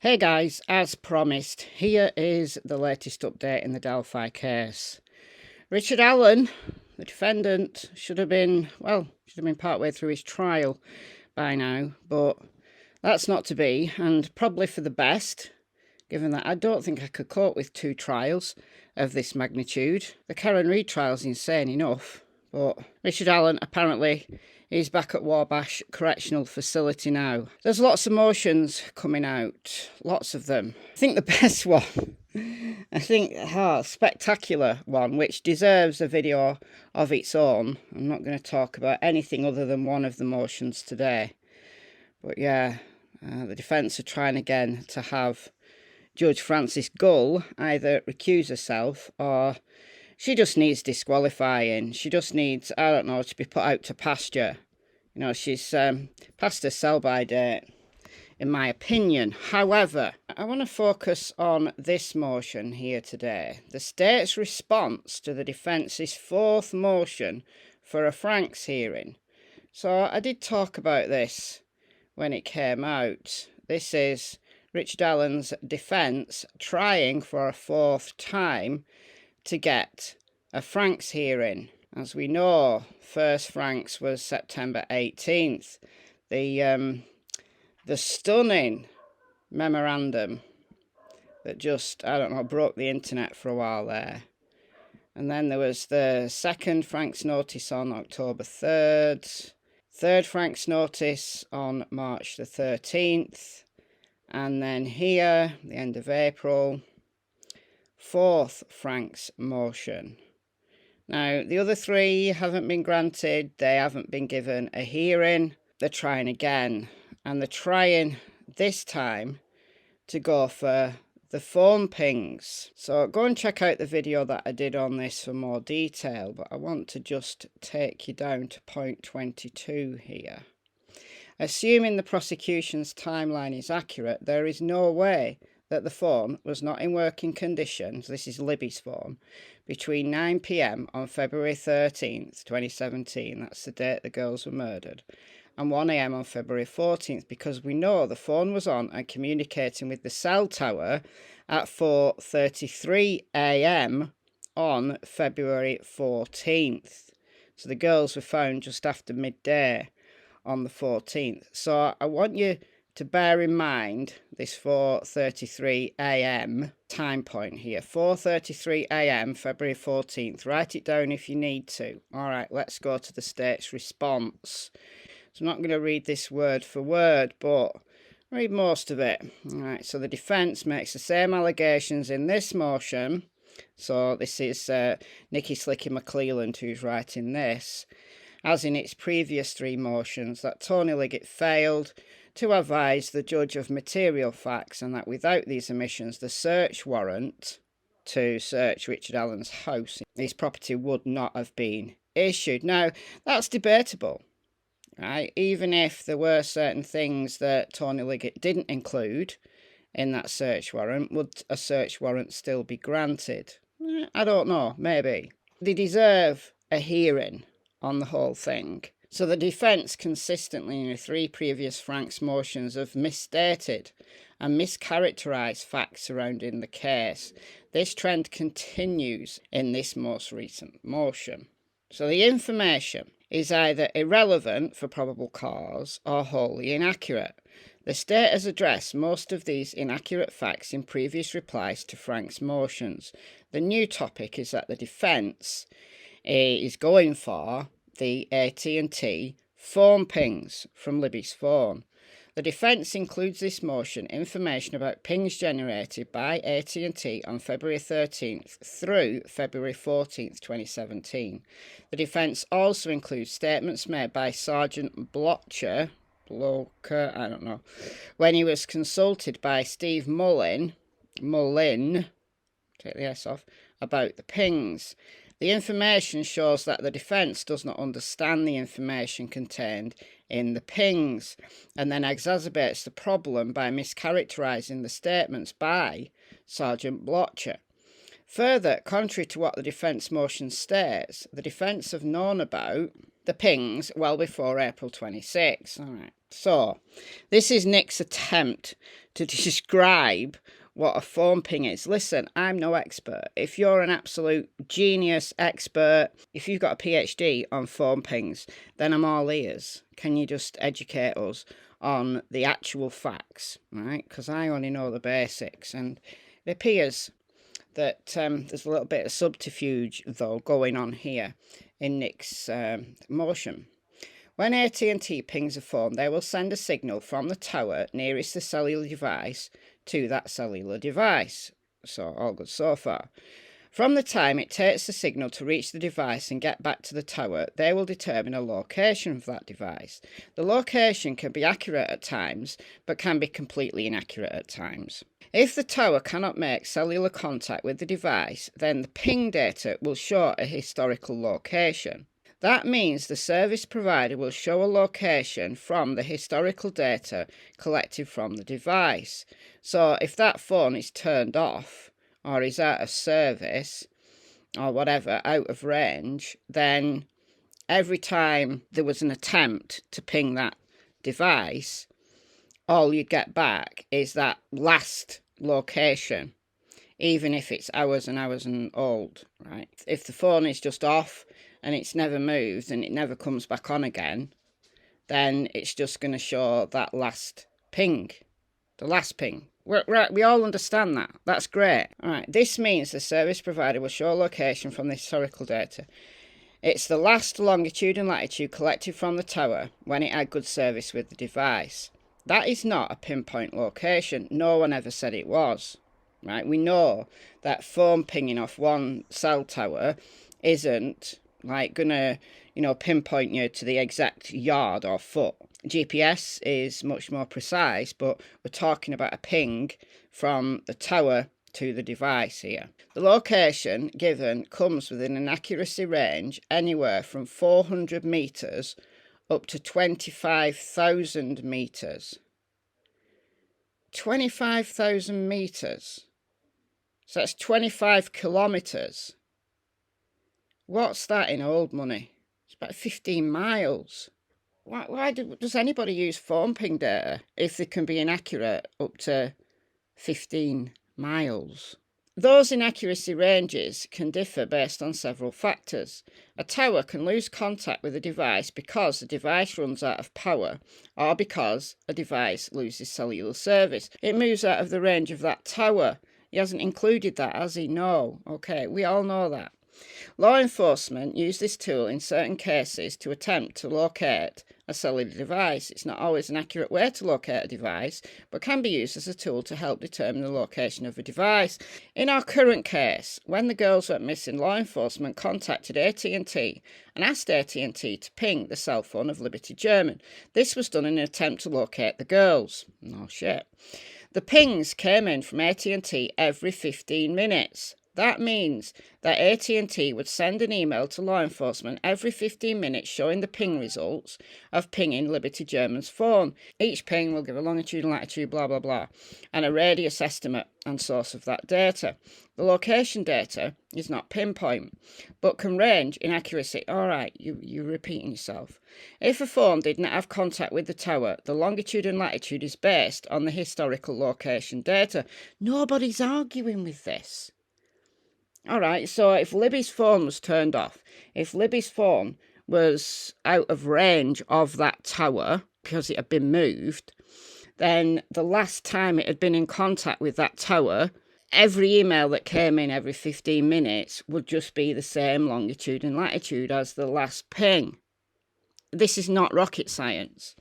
Hey guys, as promised, here is the latest update in the Delphi case. Richard Allen, the defendant, should have been partway through his trial by now, but that's not to be, and probably for the best, given that I don't think I could cope with 2 trials of this magnitude. The Karen Reid trial's insane enough, but Richard Allen apparently is back at Wabash Correctional Facility now. There's lots of motions coming out, lots of them. I think the best one, spectacular one, which deserves a video of its own. I'm not going to talk about anything other than one of the motions today. But yeah, the defence are trying again to have Judge Frances Gull either recuse herself or she just needs disqualifying. She just needs, I don't know, to be put out to pasture. You know, she's past her sell-by date, in my opinion. However, I want to focus on this motion here today. The state's response to the defence's 4th motion for a Franks hearing. So I did talk about this when it came out. This is Richard Allen's defence trying for a 4th time to get a Franks hearing. As we know, first Franks was September 18th. The stunning memorandum that just, I don't know, broke the internet for a while there. And then there was the 2nd Franks notice on October 3rd, 3rd Franks notice on March the 13th, and then here, the end of April, 4th Franks motion. Now, the other 3 haven't been granted. They haven't been given a hearing. They're trying again. And they're trying this time to go for the phone pings. So go and check out the video that I did on this for more detail. But I want to just take you down to point 22 here. Assuming the prosecution's timeline is accurate, there is no way that the phone was not in working condition, so this is Libby's phone, between 9 p.m. on February 13th, 2017, that's the date the girls were murdered, and 1 a.m. on February 14th, because we know the phone was on and communicating with the cell tower at 4:33 a.m. on February 14th. So the girls were found just after midday on the 14th. So I want you to bear in mind this 4:33 a.m. time point here. 4:33 a.m. February 14th. Write it down if you need to. All right, let's go to the state's response. So I'm not going to read this word for word, but read most of it. All right, so the defence makes the same allegations in this motion. So this is Nikki Slicky McClelland who's writing this, as in its previous 3 motions, that Tony Liggett failed to advise the judge of material facts and that without these omissions, the search warrant to search Richard Allen's house, his property, would not have been issued. Now, that's debatable, right? Even if there were certain things that Tony Liggett didn't include in that search warrant, would a search warrant still be granted? I don't know, maybe. They deserve a hearing on the whole thing. So the defence consistently in the 3 previous Franks motions have misstated and mischaracterised facts surrounding the case. This trend continues in this most recent motion. So the information is either irrelevant for probable cause or wholly inaccurate. The state has addressed most of these inaccurate facts in previous replies to Franks motions. The new topic is that the defence is going for the AT&T phone pings from Libby's phone. The defence includes this motion information about pings generated by AT&T on February 13th through February 14th, 2017. The defence also includes statements made by Sergeant Blocher, I don't know, when he was consulted by Steve Mullin, take the S off, about the pings. The information shows that the defence does not understand the information contained in the pings and then exacerbates the problem by mischaracterising the statements by Sergeant Blocher. Further, contrary to what the defence motion states, the defence have known about the pings well before April 26. All right. So, this is Nick's attempt to describe what a phone ping is. Listen, I'm no expert. If you're an absolute genius expert, if you've got a PhD on phone pings, then I'm all ears. Can you just educate us on the actual facts, right? Because I only know the basics, and it appears that there's a little bit of subterfuge, though, going on here in Nick's motion. When AT&T pings a phone, they will send a signal from the tower nearest the cellular device to that cellular device. So, all good so far. From the time it takes the signal to reach the device and get back to the tower, they will determine a location of that device. The location can be accurate at times, but can be completely inaccurate at times. If the tower cannot make cellular contact with the device, then the ping data will show a historical location. That means the service provider will show a location from the historical data collected from the device. So if that phone is turned off, or is out of service, or whatever, out of range, then every time there was an attempt to ping that device, all you'd get back is that last location, even if it's hours and hours and old, right? If the phone is just off and it's never moved and it never comes back on again, then it's just going to show that last ping, the last ping. Right, we all understand that. That's great. All right, this means the service provider will show a location from the historical data. It's the last longitude and latitude collected from the tower when it had good service with the device. That is not a pinpoint location. No one ever said it was. Right? We know that phone pinging off one cell tower isn't like gonna, pinpoint you to the exact yard or foot. GPS is much more precise, but we're talking about a ping from the tower to the device here. The location given comes within an accuracy range anywhere from 400 meters up to 25,000 meters. 25,000 meters. So that's 25 kilometers. What's that in old money? It's about 15 miles. Why does anybody use phone ping data if they can be inaccurate up to 15 miles? Those inaccuracy ranges can differ based on several factors. A tower can lose contact with a device because the device runs out of power, or because a device loses cellular service. It moves out of the range of that tower. He hasn't included that, has he? No. Okay, we all know that. Law enforcement use this tool in certain cases to attempt to locate a cellular device. It's not always an accurate way to locate a device, but can be used as a tool to help determine the location of a device. In our current case, when the girls went missing, law enforcement contacted AT&T and asked AT&T to ping the cell phone of Liberty German. This was done in an attempt to locate the girls. No shit. The pings came in from AT&T every 15 minutes. That means that AT&T would send an email to law enforcement every 15 minutes showing the ping results of pinging Liberty German's phone. Each ping will give a longitude and latitude, blah, blah, blah, and a radius estimate and source of that data. The location data is not pinpoint, but can range in accuracy. All right, you're repeating yourself. If a phone did not have contact with the tower, the longitude and latitude is based on the historical location data. Nobody's arguing with this. All right, so if Libby's phone was turned off, if Libby's phone was out of range of that tower because it had been moved, then the last time it had been in contact with that tower, every email that came in every 15 minutes would just be the same longitude and latitude as the last ping. This is not rocket science.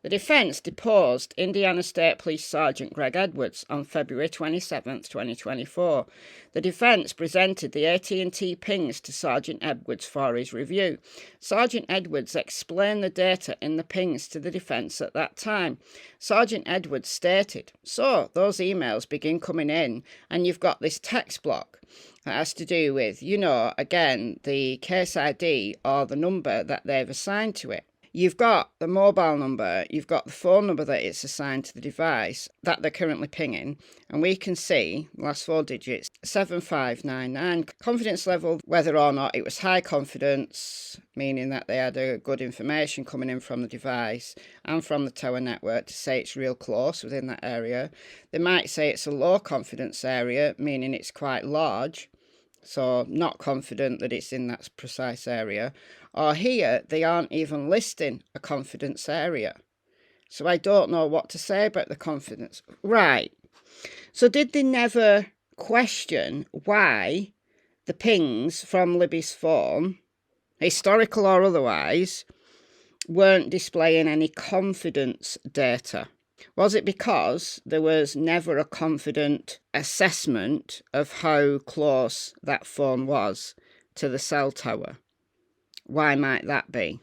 The defence deposed Indiana State Police Sergeant Greg Edwards on February 27, 2024. The defence presented the AT&T pings to Sergeant Edwards for his review. Sergeant Edwards explained the data in the pings to the defence at that time. Sergeant Edwards stated, "So, those emails begin coming in and you've got this text block that has to do with, again, the case ID or the number that they've assigned to it. you've got the mobile number, you've got the phone number that it's assigned to the device that they're currently pinging, and we can see last 4 digits 7599. Confidence level, whether or not it was high confidence, meaning that they had a good information coming in from the device and from the tower network to say it's real close within that area. They might say it's a low confidence area, meaning it's quite large, so not confident that it's in that precise area. Or here, they aren't even listing a confidence area. So I don't know what to say about the confidence. Right. So did they never question why the pings from Libby's phone, historical or otherwise, weren't displaying any confidence data? Was it because there was never a confident assessment of how close that phone was to the cell tower? Why might that be?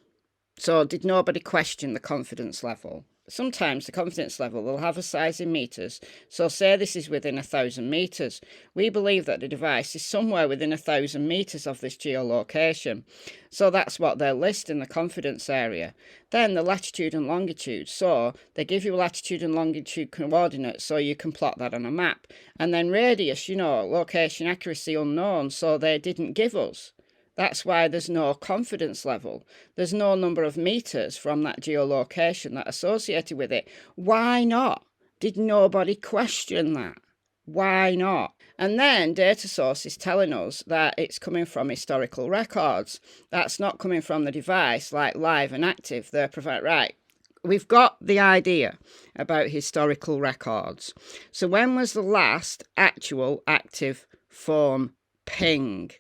So did nobody question the confidence level? Sometimes the confidence level will have a size in meters. So say this is within 1,000 meters. We believe that the device is somewhere within 1,000 meters of this geolocation. So that's what they'll list in the confidence area. Then the latitude and longitude. So they give you latitude and longitude coordinates so you can plot that on a map. And then radius, location accuracy unknown. So they didn't give us. That's why there's no confidence level. There's no number of meters from that geolocation that associated with it. Why not? Did nobody question that? Why not? And then data source is telling us that it's coming from historical records. That's not coming from the device like live and active. They're right. We've got the idea about historical records. So when was the last actual active phone ping?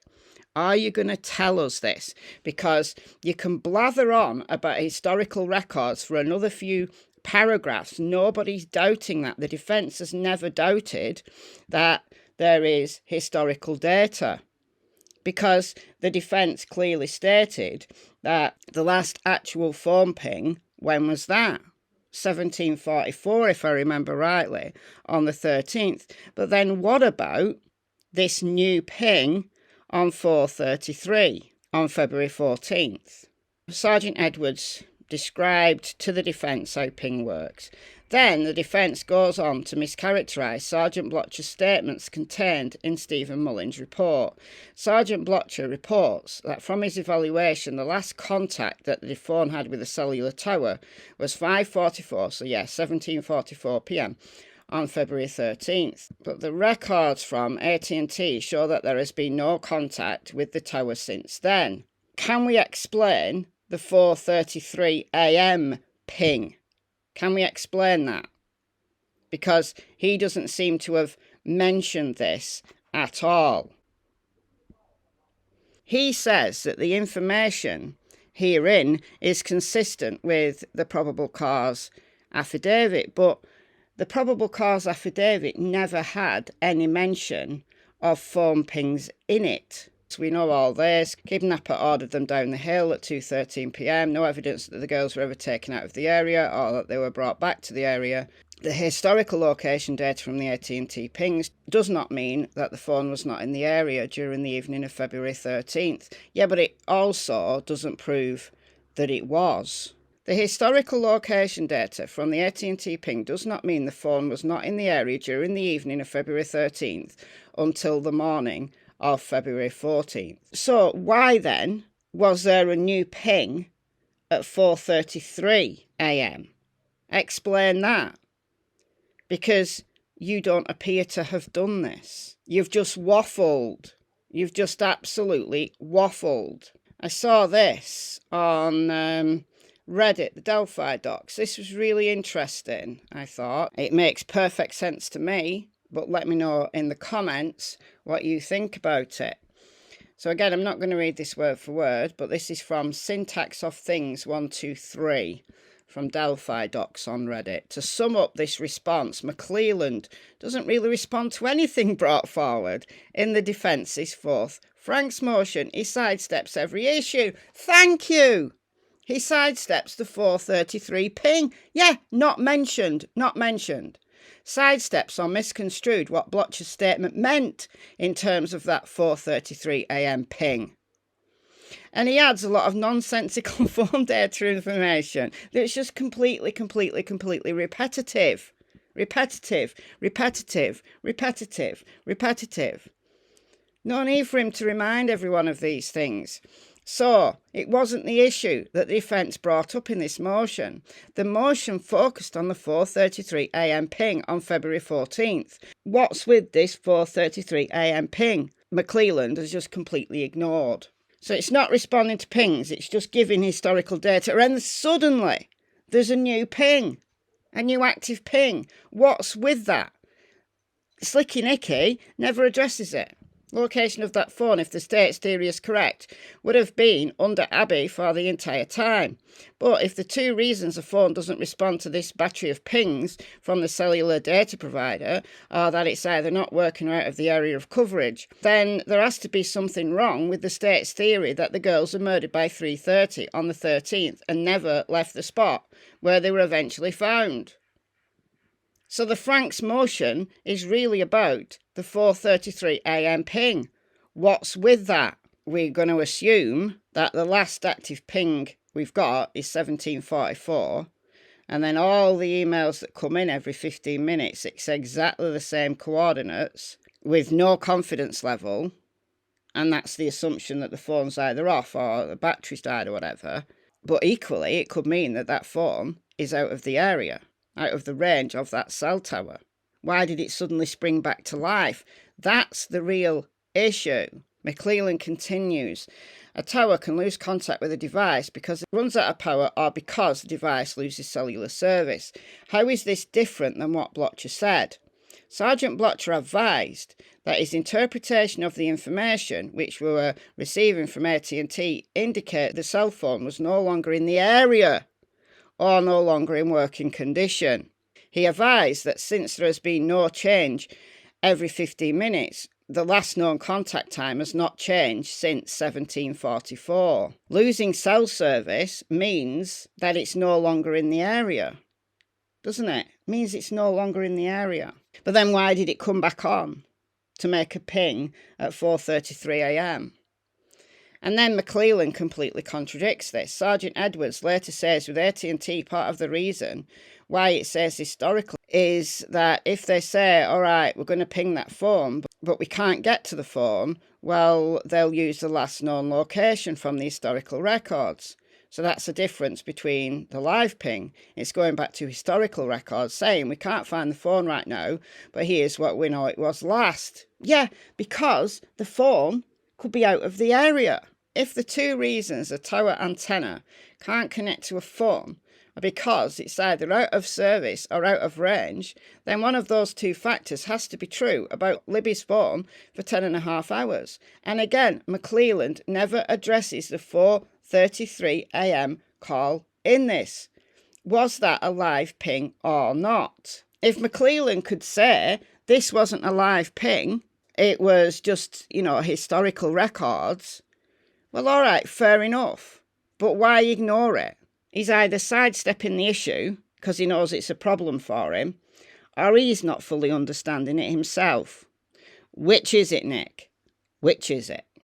Are you going to tell us this? Because you can blather on about historical records for another few paragraphs. Nobody's doubting that. The defence has never doubted that there is historical data, because the defence clearly stated that the last actual phone ping, when was that? 1744, if I remember rightly, on the 13th. But then what about this new ping on 4:33 on February 14th. Sergeant Edwards described to the defence how ping works. Then the defence goes on to mischaracterise Sergeant Blotcher's statements contained in Stephen Mullin's report. Sergeant Blotcher reports that from his evaluation, the last contact that the phone had with the cellular tower was 5:44, 17:44 p.m. on February 13th. But the records from AT&T show that there has been no contact with the tower since then. Can we explain the 4:33 a.m. ping? Can we explain that? Because he doesn't seem to have mentioned this at all. He says that the information herein is consistent with the probable cause affidavit, but the probable cause affidavit never had any mention of phone pings in it. So we know all this. Kidnapper ordered them down the hill at 2:13 p.m. No evidence that the girls were ever taken out of the area or that they were brought back to the area. The historical location data from the AT&T pings does not mean that the phone was not in the area during the evening of February 13th. Yeah, but it also doesn't prove that it was. The historical location data from the AT&T ping does not mean the phone was not in the area during the evening of February 13th until the morning of February 14th. So why then was there a new ping at 4:33 a.m? Explain that. Because you don't appear to have done this. You've just waffled. You've just absolutely waffled. I saw this on Reddit, the Delphi docs. This was really interesting, I thought. It makes perfect sense to me, but let me know in the comments what you think about it. So again, I'm not going to read this word for word, but this is from Syntax of Things 123 from Delphi docs on Reddit. To sum up this response, McClelland doesn't really respond to anything brought forward in the defence's fourth Frank's motion. He sidesteps every issue. Thank you. He sidesteps the 4:33 ping. Yeah, not mentioned. Sidesteps or misconstrued what Blotcher's statement meant in terms of that 4:33 a.m. ping. And he adds a lot of nonsensical phone data information that's just completely repetitive. Repetitive. No need for him to remind everyone of these things. So, it wasn't the issue that the defence brought up in this motion. The motion focused on the 4:33 a.m. ping on February 14th. What's with this 4:33 a.m. ping? McClelland has just completely ignored. So it's not responding to pings, it's just giving historical data, and suddenly there's a new ping, a new active ping. What's with that? Slicky Nicky never addresses it. Location of that phone, if the state's theory is correct, would have been under Abbey for the entire time. But if the two reasons a phone doesn't respond to this battery of pings from the cellular data provider are that it's either not working or out of the area of coverage, then there has to be something wrong with the state's theory that the girls were murdered by 3:30 on the 13th and never left the spot where they were eventually found. So the Frank's motion is really about the 4:33 a.m. ping. What's with that? We're going to assume that the last active ping we've got is 1744, and then all the emails that come in every 15 minutes, it's exactly the same coordinates with no confidence level, and that's the assumption that the phone's either off or the battery's died or whatever. But equally, it could mean that that phone is out of the area, out of the range of that cell tower. Why did it suddenly spring back to life? That's the real issue. McClelland continues. A tower can lose contact with a device because it runs out of power or because the device loses cellular service. How is this different than what Blocher said? Sergeant Blocher advised that his interpretation of the information which we were receiving from AT&T indicated the cell phone was no longer in the area or no longer in working condition. He advised that since there has been no change every 15 minutes, the last known contact time has not changed since 1744. Losing cell service means that it's no longer in the area, doesn't it? It means it's no longer in the area. But then why did it come back on to make a ping at 4:33 a.m.? And then McClelland completely contradicts this. Sergeant Edwards later says with AT&T, part of the reason why it says historical is that if they say, all right, we're going to ping that phone, but we can't get to the phone, well, they'll use the last known location from the historical records. So that's the difference between the live ping. It's going back to historical records saying we can't find the phone right now, but here's what we know it was last. Yeah, because the phone could be out of the area. If the two reasons a tower antenna can't connect to a phone are because it's either out of service or out of range, then one of those two factors has to be true about Libby's phone for 10.5 hours. And again, McClelland never addresses the 4:33 a.m. call in this. Was that a live ping or not? If McClelland could say this wasn't a live ping, it was just, historical records, well, all right, fair enough. But why ignore it? He's either sidestepping the issue because he knows it's a problem for him, or he's not fully understanding it himself. Which is it, Nick? Which is it?